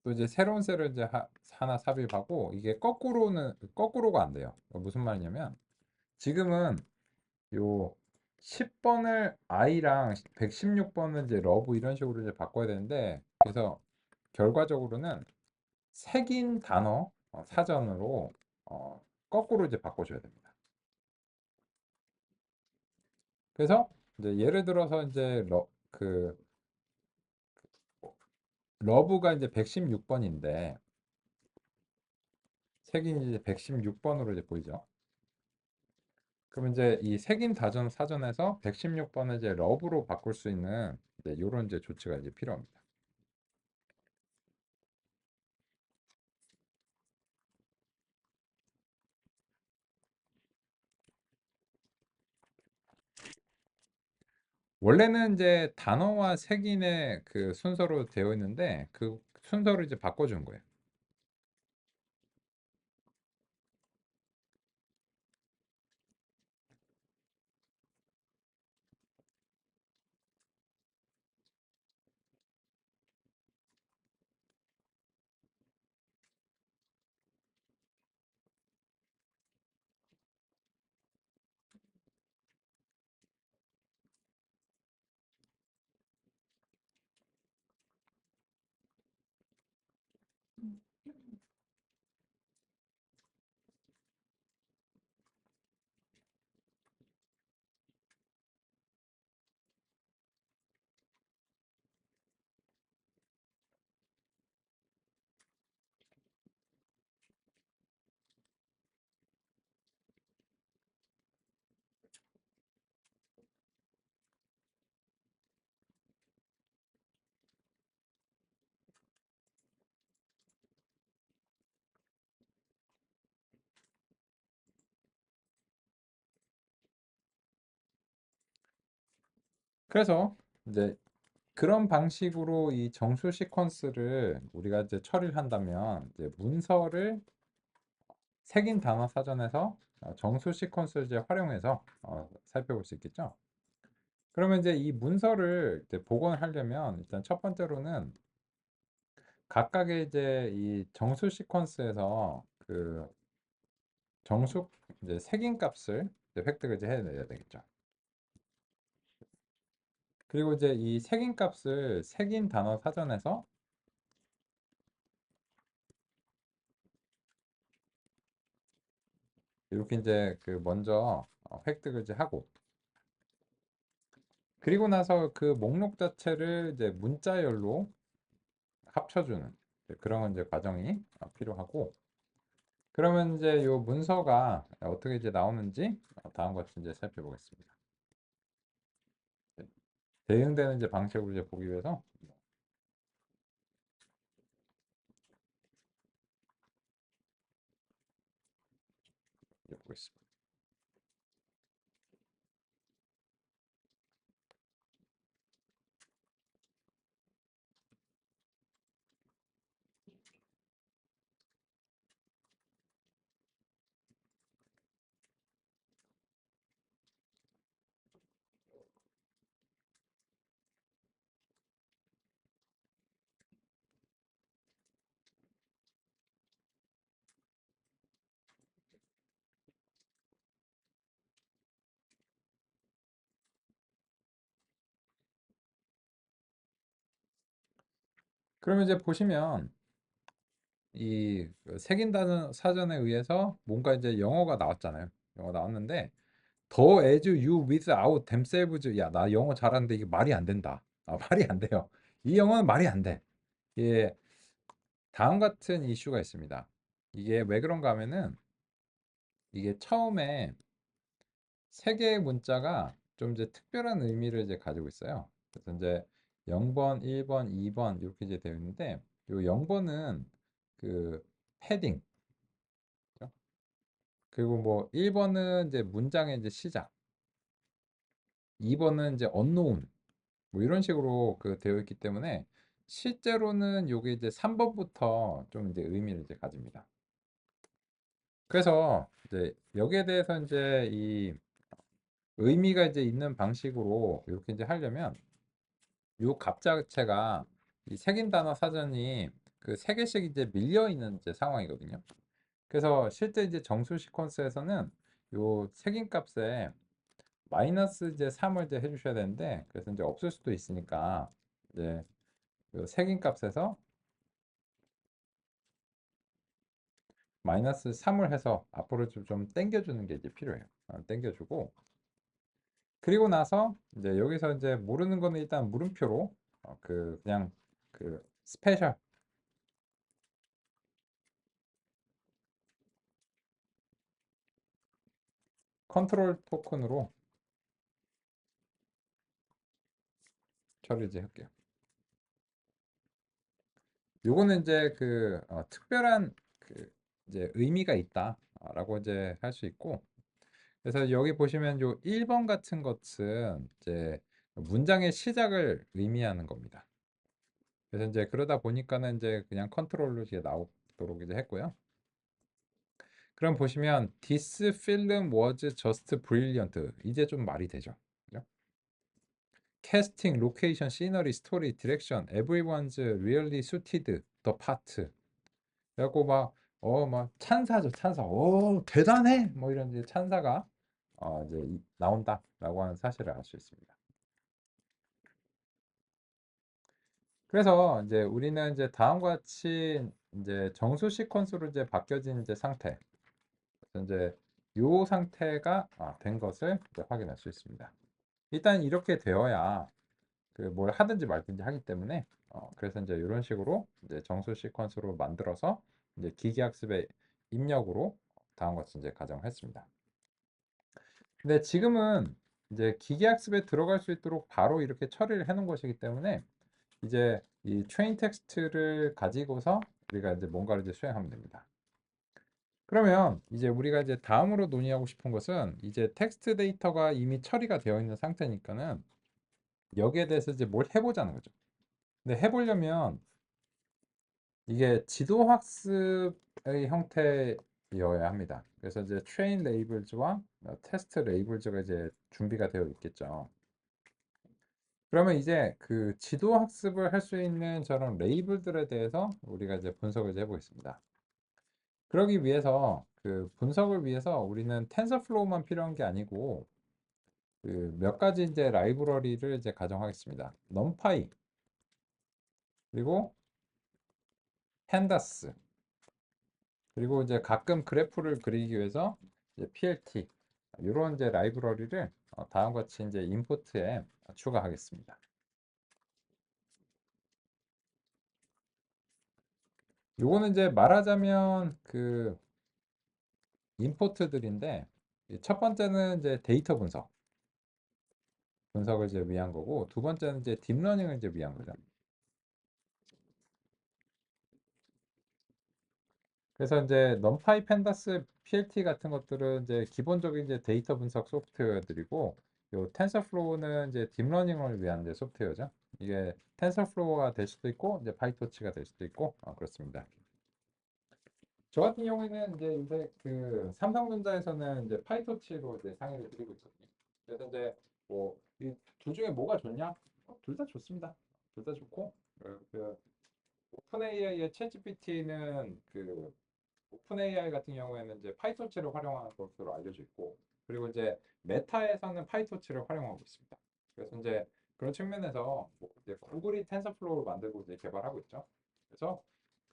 또 이제 새로운 셀을 이제 하나 삽입하고 이게 거꾸로가 안 돼요. 무슨 말이냐면 지금은 요 10번을 I랑 116번을 이제 러브 이런 식으로 이제 바꿔야 되는데 그래서 결과적으로는 새긴 단어 사전으로 거꾸로 이제 바꿔줘야 됩니다. 그래서 이제 예를 들어서 이제 러브가 이제 116번인데 색인이 이제 116번으로 이제 보이죠. 그럼 이제 이 색인 다전 사전에서 116번을 이제 러브로 바꿀 수 있는 이제 요런 이제 조치가 이제 필요합니다. 원래는 이제 단어와 색인의 그 순서로 되어 있는데 그 순서를 이제 바꿔준 거예요. 그래서 이제 그런 방식으로 이 정수 시퀀스를 우리가 이제 처리를 한다면 이제 문서를 색인 단어 사전에서 정수 시퀀스를 이제 활용해서 살펴볼 수 있겠죠. 그러면 이제 이 문서를 이제 복원하려면 일단 첫 번째로는 각각의 이제 이 정수 시퀀스에서 그 정수 이제 색인 값을 이제 획득을 이제 해내야 되겠죠. 그리고 이제 이 색인 값을 색인 단어 사전에서 이렇게 이제 그 먼저 획득을 이제 하고 그리고 나서 그 목록 자체를 이제 문자열로 합쳐주는 그런 이제 과정이 필요하고 그러면 이제 요 문서가 어떻게 이제 나오는지 다음과 같이 이제 살펴보겠습니다. 네. 대응되는 이제 방식으로 이제 보기 위해서 이제 보겠습니다. 그러면 이제 보시면 이 색인다는 사전에 의해서 뭔가 이제 영어가 나왔잖아요. 영어 나왔는데 더 as you without themselves 야, 나 영어 잘하는데 이게 말이 안 된다. 말이 안 돼요. 이 영어는 말이 안 돼. 예, 다음 같은 이슈가 있습니다. 이게 왜 그런가 하면은 이게 처음에 세 개의 문자가 좀 이제 특별한 의미를 이제 가지고 있어요. 그래서 이제 0번, 1번, 2번 이렇게 이제 되어 있는데 요 0번은 그 패딩 그리고 뭐 1번은 이제 문장의 이제 시작, 2번은 이제 unknown 뭐 이런 식으로 그 되어 있기 때문에 실제로는 요게 이제 3번부터 좀 이제 의미를 이제 가집니다. 그래서 이제 여기에 대해서 이제 이 의미가 이제 있는 방식으로 이렇게 이제 하려면 요 값 자체가 이 색인 단어 사전이 그 세 개씩 이제 밀려 있는 이제 상황이거든요. 그래서 실제 이제 정수 시퀀스에서는 요 색인 값에 마이너스 이제 3을 이제 해주셔야 되는데 그래서 이제 없을 수도 있으니까 이제 요 색인 값에서 마이너스 3을 해서 앞으로 좀 당겨주는 게 이제 필요해요. 당겨주고 그리고 나서 이제 여기서 이제 모르는 거는 일단 물음표로 그 그냥 그 스페셜 컨트롤 토큰으로 처리 이제 할게요. 요거는 이제 그 특별한 그 이제 의미가 있다라고 이제 할 수 있고, 그래서 여기 보시면 요 1번 같은 것은 이제 문장의 시작을 의미하는 겁니다. 그래서 이제 그러다 보니까는 이제 그냥 컨트롤로 이제 나오도록 이제 했고요. 그럼 보시면 This film was just brilliant. 이제 좀 말이 되죠. 그죠? Casting, location, scenery, story, direction, everyone's really suited the part. 그래갖고 막 찬사죠, 찬사. 대단해. 뭐 이런 이제 찬사가 이제 나온다라고 하는 사실을 알 수 있습니다. 그래서 이제 우리는 이제 다음과 같이 이제 정수 시퀀스로 이제 바뀌어진 이제 상태. 그래서 이제 요 상태가 된 것을 이제 확인할 수 있습니다. 일단 이렇게 되어야 그 뭘 하든지 말든지 하기 때문에 그래서 이제 이런 식으로 이제 정수 시퀀스로 만들어서 이제 기계학습의 입력으로 다음과 같이 이제 가정했습니다. 근데 지금은 이제 기계학습에 들어갈 수 있도록 바로 이렇게 처리를 해 놓은 것이기 때문에 이제 이 트레인 텍스트를 가지고서 우리가 이제 뭔가를 이제 수행하면 됩니다. 그러면 이제 우리가 이제 다음으로 논의하고 싶은 것은 이제 텍스트 데이터가 이미 처리가 되어 있는 상태니까는 여기에 대해서 이제 뭘 해보자는 거죠. 근데 해보려면 이게 지도 학습의 형태여야 합니다. 그래서 이제 트레인 레이블즈와 테스트 레이블즈가 이제 준비가 되어 있겠죠. 그러면 이제 그 지도 학습을 할 수 있는 저런 레이블들에 대해서 우리가 이제 분석을 이제 해보겠습니다. 그러기 위해서 그 분석을 위해서 우리는 텐서플로우만 필요한 게 아니고 그 몇 가지 이제 라이브러리를 이제 가정하겠습니다. 넘파이 그리고 펜다스 그리고 이제 가끔 그래프를 그리기 위해서 이제 PLT 이런 이제 라이브러리를 다음과 같이 이제 인풋에 추가하겠습니다. 요거는 이제 말하자면 그 인포트들인데 첫 번째는 이제 데이터 분석을 이제 위한 거고 두 번째는 이제 딥러닝을 이제 위한 거죠. 그래서 이제 넘파이, 펜다스, PLT 같은 것들은 이제 기본적인 이제 데이터 분석 소프트웨어들이고 요 텐서플로우는 이제 딥러닝을 위한 이제 소프트웨어죠. 이게 텐서플로우가 될 수도 있고 이제 파이토치가 될 수도 있고 그렇습니다. 저 같은 경우에는 이제 요새 그 삼성전자에서는 이제 파이토치로 이제 상위를 드리고 있거든요. 그래서 이제 뭐 이 둘 중에 뭐가 좋냐? 둘 다 좋습니다. 둘 다 좋고 그 오픈 AI의 챗 GPT는 그 오픈 AI 같은 경우에는 이제 파이토치를 활용하는 것으로 알려져 있고 그리고 이제 메타에서는 파이토치를 활용하고 있습니다. 그래서 이제 그런 측면에서 뭐 이제 구글이 텐서플로우를 만들고 이제 개발하고 있죠. 그래서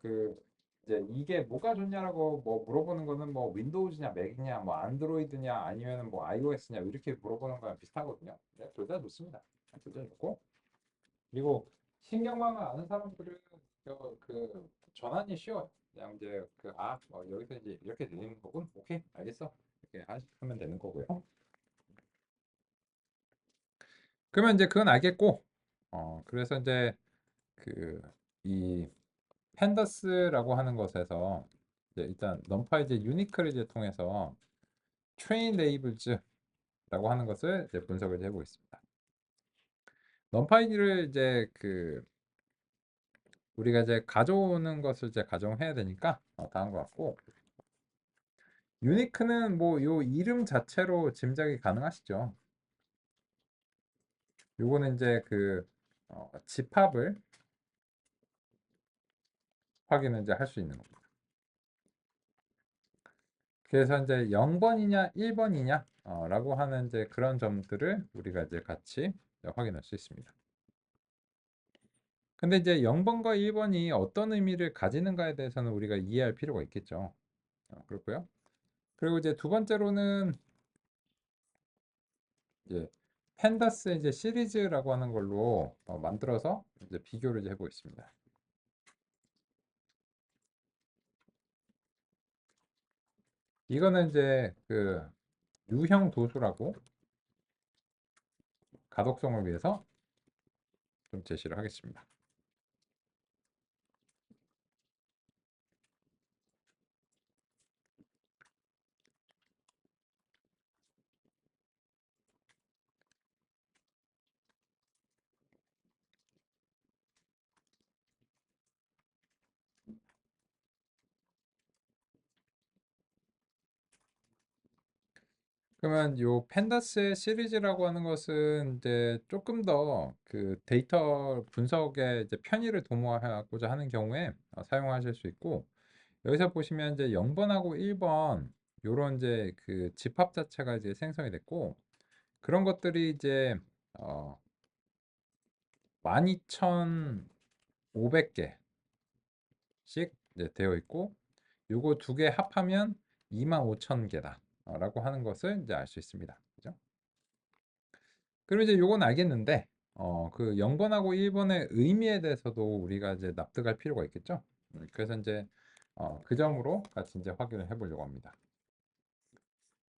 그 이제 이게 뭐가 좋냐라고 뭐 물어보는 거는 뭐 윈도우즈냐 맥이냐 뭐 안드로이드냐 아니면은 뭐 iOS냐 이렇게 물어보는 거랑 비슷하거든요. 네, 둘 다 좋습니다. 둘 다 좋고 그리고 신경망을 아는 사람들은 그 전환이 쉬워요. 그냥 이제 여기서 이제 이렇게 되는 거군. 오케이, 알겠어. 이렇게 하면 되는 거고요. 그러면 이제 그건 알겠고, 그래서 이제 그 이 펜더스라고 하는 것에서 이제 일단 넘파 이제 유니크를 이제 통해서 트레인 레이블즈라고 하는 것을 이제 분석을 해보고 있습니다. 넘파이를 이제 그 우리가 이제 가져오는 것을 이제 가정해야 되니까 다음 것 같고 유니크는 뭐 요 이름 자체로 짐작이 가능하시죠. 요거는 이제 그 집합을 확인을 이제 할 수 있는 겁니다. 그래서 이제 0번이냐 1번이냐 라고 하는 이제 그런 점들을 우리가 이제 같이 확인할 수 있습니다. 근데 이제 0번과 1번이 어떤 의미를 가지는가에 대해서는 우리가 이해할 필요가 있겠죠. 그렇고요. 그리고 이제 두 번째로는 이제 펜다스 이제 시리즈라고 하는 걸로 만들어서 이제 비교를 이제 해보겠습니다. 이거는 이제 그 유형 도수라고 가독성을 위해서 좀 제시를 하겠습니다. 그러면 요 펜다스의 시리즈라고 하는 것은 이제 조금 더 그 데이터 분석에 이제 편의를 도모하고자 하는 경우에 사용하실 수 있고, 여기서 보시면 이제 0번하고 1번 요런 이제 그 집합 자체가 이제 생성이 됐고, 그런 것들이 이제 어 12,500개씩 이제 되어 있고, 요거 두 개 합하면 25,000개다 라고 하는 것을 이제 알 수 있습니다. 그죠? 그럼 이제 요건 알겠는데 그 0번하고 1번의 의미에 대해서도 우리가 이제 납득할 필요가 있겠죠? 그래서 이제 그 점으로 같이 이제 확인을 해보려고 합니다.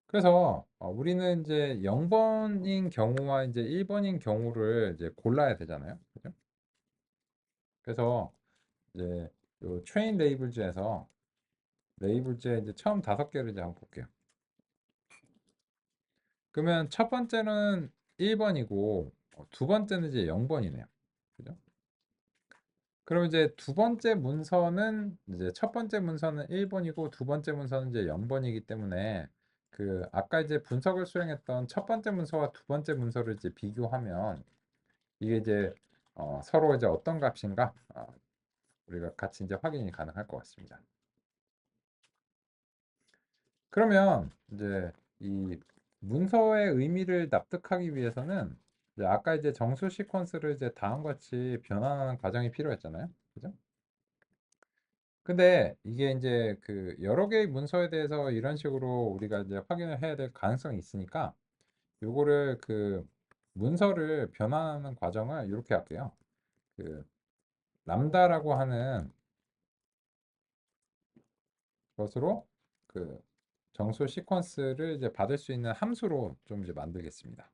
그래서 우리는 이제 0번인 경우와 이제 1번인 경우를 이제 골라야 되잖아요. 그죠? 그래서 이제 요 트레인 레이블즈에서 레이블즈에 이제 처음 5개를 이제 한번 볼게요. 그러면 첫 번째는 1번이고 두 번째는 이제 0번이네요. 그죠? 그럼 이제 두 번째 문서는 이제 첫 번째 문서는 1번이고 두 번째 문서는 이제 0번이기 때문에 그 아까 이제 분석을 수행했던 첫 번째 문서와 두 번째 문서를 이제 비교하면 이게 이제 서로 이제 어떤 값인가 우리가 같이 이제 확인이 가능할 것 같습니다. 그러면 이제 이 문서의 의미를 납득하기 위해서는 이제 아까 이제 정수 시퀀스를 이제 다음과 같이 변환하는 과정이 필요했잖아요. 그죠? 근데 이게 이제 그 여러 개의 문서에 대해서 이런 식으로 우리가 이제 확인을 해야 될 가능성이 있으니까 요거를 그 문서를 변환하는 과정을 이렇게 할게요. 그 람다라고 하는 것으로 그 정수 시퀀스를 이제 받을 수 있는 함수로 좀 이제 만들겠습니다.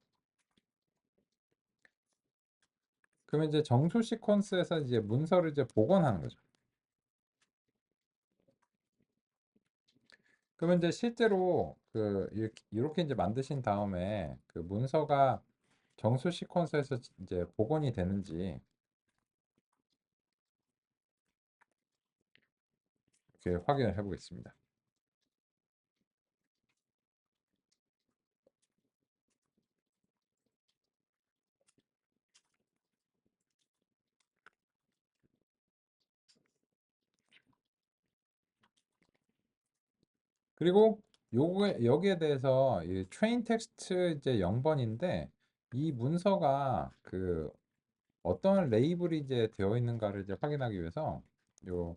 그러면 이제 정수 시퀀스에서 이제 문서를 이제 복원하는 거죠. 그러면 이제 실제로 그 이렇게 이제 만드신 다음에 그 문서가 정수 시퀀스에서 이제 복원이 되는지 이렇게 확인을 해보겠습니다. 그리고 요거에 여기에 대해서 이 트레인 텍스트 이제 0번인데 이 문서가 그 어떤 레이블이 이제 되어 있는가를 이제 확인하기 위해서 요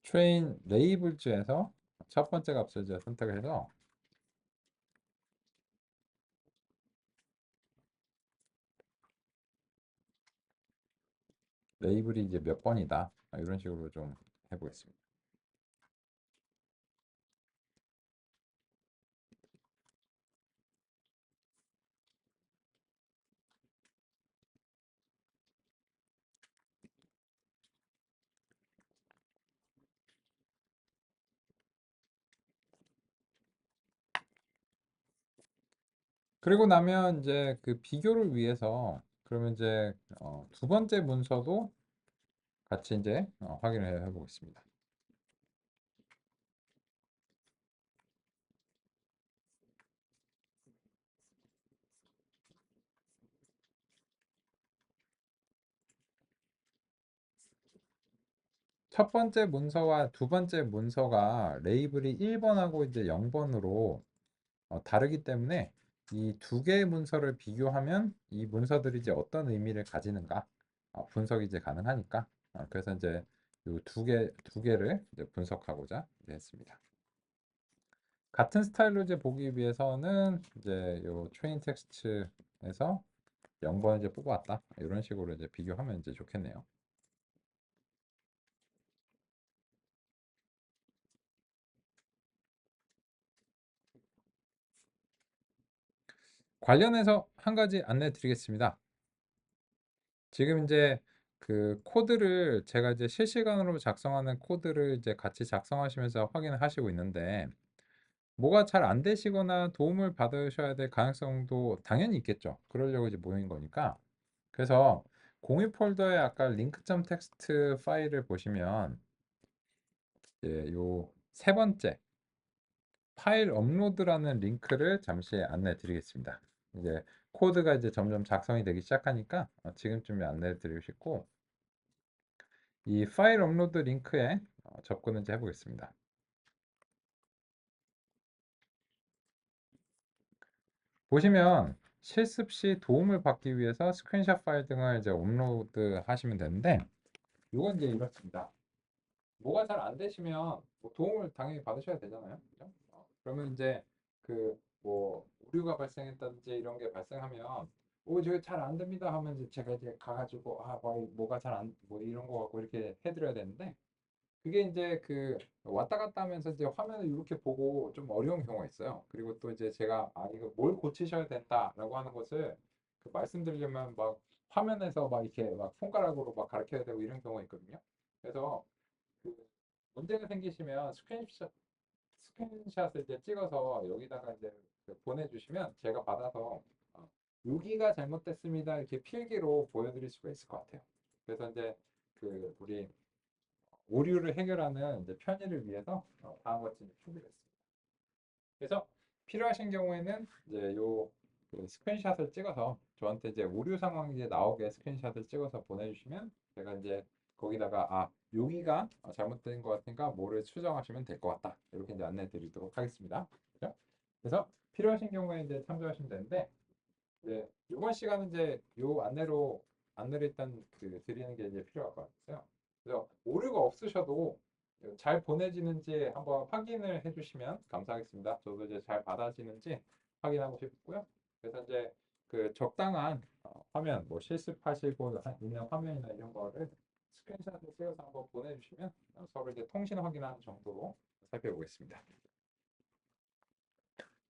트레인 레이블즈에서 첫 번째 값을 이제 선택을 해서 레이블이 이제 몇 번이다 이런 식으로 좀 해보겠습니다. 그리고 나면 이제 그 비교를 위해서 그러면 이제 두 번째 문서도 같이 이제 확인을 해보겠습니다. 첫 번째 문서와 두 번째 문서가 레이블이 1번하고 이제 0번으로 다르기 때문에 이 두 개의 문서를 비교하면 이 문서들이 이제 어떤 의미를 가지는가 분석이 이제 가능하니까 그래서 이제 이 두 개를 이제 분석하고자 이제 했습니다. 같은 스타일로 이제 보기 위해서는 이제 요 트레인 텍스트에서 0번 이제 뽑아왔다. 이런 식으로 이제 비교하면 이제 좋겠네요. 관련해서 한 가지 안내 드리겠습니다. 지금 이제 그 코드를 제가 이제 실시간으로 작성하는 코드를 이제 같이 작성하시면서 확인을 하시고 있는데 뭐가 잘 안 되시거나 도움을 받으셔야 될 가능성도 당연히 있겠죠. 그러려고 이제 모인 거니까. 그래서 공유 폴더에 아까 링크.점 텍스트 파일을 보시면 이제 요 세 번째 파일 업로드라는 링크를 잠시 안내 드리겠습니다. 이제 코드가 이제 점점 작성이 되기 시작하니까 지금쯤에 안내 드리고 싶고 이 파일 업로드 링크에 접근을 이제 해보겠습니다. 보시면 실습 시 도움을 받기 위해서 스크린샷 파일 등을 이제 업로드 하시면 되는데 이건 이제 이렇습니다. 뭐가 잘 안 되시면 뭐 도움을 당연히 받으셔야 되잖아요. 그죠? 그러면 이제 그 뭐 오류가 발생했다든지 이런 게 발생하면 저게 잘 안 됩니다 하면 이제 제가 이제 가가지고 뭐가 잘 안 뭐 이런 거 갖고 이렇게 해드려야 되는데 그게 이제 그 왔다 갔다 하면서 이제 화면을 이렇게 보고 좀 어려운 경우가 있어요. 그리고 또 이제 제가 이거 뭘 고치셔야 된다라고 하는 것을 그 말씀드리려면 막 화면에서 막 이렇게 막 손가락으로 막 가르쳐야 되고 이런 경우가 있거든요. 그래서 그 문제가 생기시면 스크린샷을 이제 찍어서 여기다가 이제 그 보내주시면 제가 받아서 여기가 잘못됐습니다 이렇게 필기로 보여드릴 수가 있을 것 같아요. 그래서 이제 그 우리 오류를 해결하는 이제 편의를 위해서 다음과 같이 준비를 했습니다. 그래서 필요하신 경우에는 이제 요그 스크린샷을 찍어서 저한테 이제 오류 상황이 이제 나오게 스크린샷을 찍어서 보내주시면 제가 이제 거기다가 여기가 잘못된 것 같으니까 뭐를 수정하시면 될 것 같다 이렇게 이제 안내 드리도록 하겠습니다. 그죠? 그래서 필요하신 경우에 이제 참조하시면 되는데 이번 시간은 이제 요 안내를 일단 그 드리는 게 이제 필요할 것 같아요. 그래서 오류가 없으셔도 잘 보내지는지 한번 확인을 해주시면 감사하겠습니다. 저도 이제 잘 받아지는지 확인하고 싶고요. 그래서 이제 그 적당한 화면, 뭐 실습하시고 있는 화면이나 이런 거를 스크린샷을 찍어서 한번 보내주시면 서로 이제 통신 확인하는 정도로 살펴보겠습니다.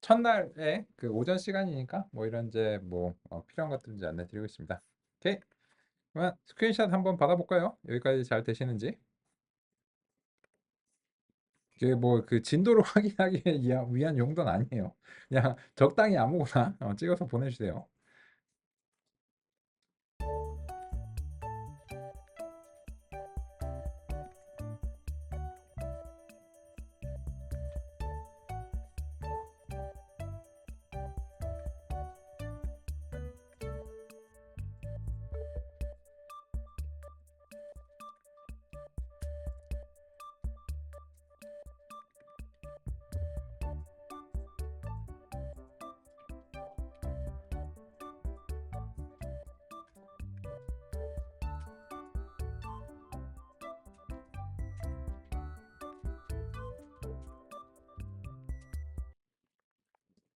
첫날에 그 오전 시간이니까 뭐 이런 이제 뭐 필요한 것들 이제 안내 드리고 있습니다. 오케이. 그러면 스크린샷 한번 받아볼까요? 여기까지 잘 되시는지. 그게 뭐 그 진도를 확인하기 위한 용도는 아니에요. 그냥 적당히 아무거나 찍어서 보내주세요.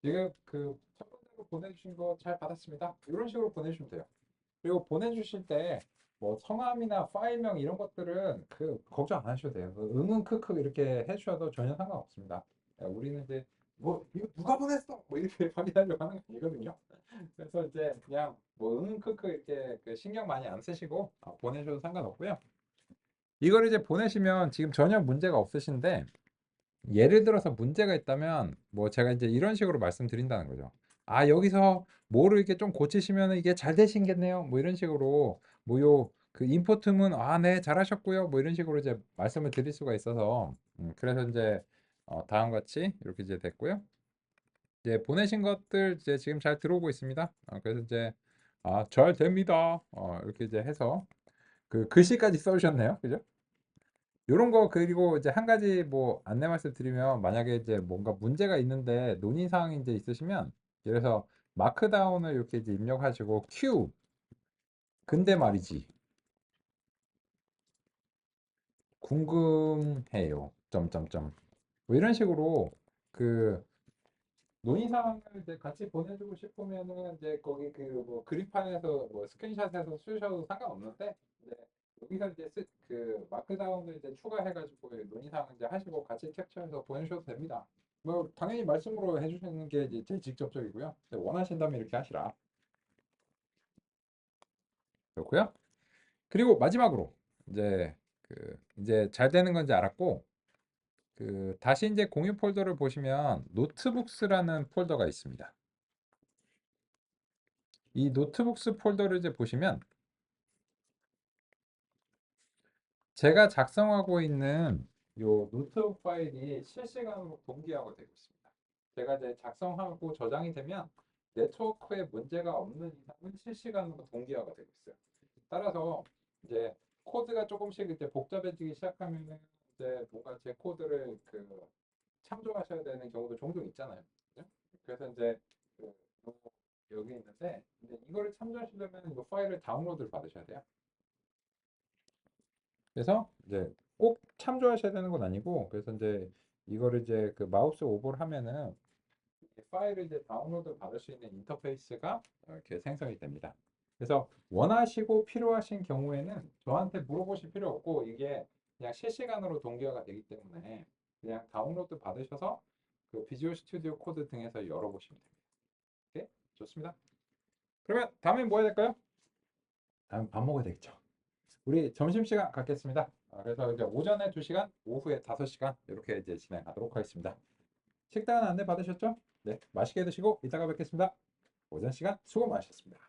지금 그 첫 번째로 보내주신 거 잘 받았습니다. 이런 식으로 보내주시면 돼요. 그리고 보내주실 때 뭐 성함이나 파일명 이런 것들은 그 걱정 안 하셔도 돼요. 응응 크크 이렇게 해주셔도 전혀 상관없습니다. 우리는 이제 뭐 이거 누가 보냈어? 뭐 이렇게 확인하려고 하는 거 아니거든요. 그래서 이제 그냥 뭐 응응 크크 이렇게 그 신경 많이 안 쓰시고 보내셔도 상관없고요. 이걸 이제 보내시면 지금 전혀 문제가 없으신데 예를 들어서 문제가 있다면 뭐 제가 이제 이런 식으로 말씀드린다는 거죠. 여기서 뭐를 이렇게 좀 고치시면 이게 잘 되신겠네요. 뭐 이런 식으로 뭐 요 그 인포트문 네, 잘하셨고요. 뭐 이런 식으로 이제 말씀을 드릴 수가 있어서 그래서 이제 다음과 같이 이렇게 이제 됐고요. 이제 보내신 것들 이제 지금 잘 들어오고 있습니다. 그래서 이제 잘 됩니다. 이렇게 이제 해서 그 글씨까지 써주셨네요. 그죠? 요런 거 그리고 이제 한 가지 뭐 안내 말씀 드리면 만약에 이제 뭔가 문제가 있는데 논의 사항이 이제 있으시면 예를 들어서 마크다운을 이렇게 이제 입력하시고 Q 근데 말이지 궁금해요. 점점점 뭐 이런 식으로 그 논의사항을 이제 같이 보내주고 싶으면은 이제 거기 그 뭐 그림판에서 뭐 스크린샷해서 쓰셔도 상관없는데 이제 여기서 이제 그 마크다운을 이제 추가해가지고 논의사항 이제 하시고 같이 캡처해서 보내주셔도 됩니다. 뭐 당연히 말씀으로 해주시는 게 이제 제일 직접적이고요. 원하신다면 이렇게 하시라. 그렇고요. 그리고 마지막으로 이제 이제 잘 되는 건지 알았고 다시 이제 공유 폴더를 보시면 노트북스라는 폴더가 있습니다. 이 노트북스 폴더를 이제 보시면 제가 작성하고 있는 요 노트북 파일이 실시간으로 동기화가 되고 있습니다. 제가 이제 작성하고 저장이 되면 네트워크에 문제가 없는 이상은 실시간으로 동기화가 되고 있어요. 따라서 이제 코드가 조금씩 이제 복잡해지기 시작하면은 이제 뭔가 제 코드를 참조하셔야 되는 경우도 종종 있잖아요. 그죠? 그래서 이제 여기 있는데 이제 이거를 참조하시려면 이 파일을 다운로드를 받으셔야 돼요. 그래서 이제 꼭 참조하셔야 되는 건 아니고 그래서 이제 이거를 이제 마우스 오버를 하면은 이 파일을 이제 다운로드 받을 수 있는 인터페이스가 이렇게 생성이 됩니다. 그래서 원하시고 필요하신 경우에는 저한테 물어보실 필요 없고 이게 그냥 실시간으로 동기화가 되기 때문에 그냥 다운로드 받으셔서 비주얼 스튜디오 코드 등에서 열어보시면 됩니다. 오케이? 좋습니다. 그러면 다음에 뭐 해야 될까요? 다음 밥 먹어야 되겠죠. 우리 점심시간 갖겠습니다. 그래서 이제 오전에 2시간, 오후에 5시간 이렇게 이제 진행하도록 하겠습니다. 식단 안내 받으셨죠? 네, 맛있게 드시고 이따가 뵙겠습니다. 오전 시간 수고 많으셨습니다.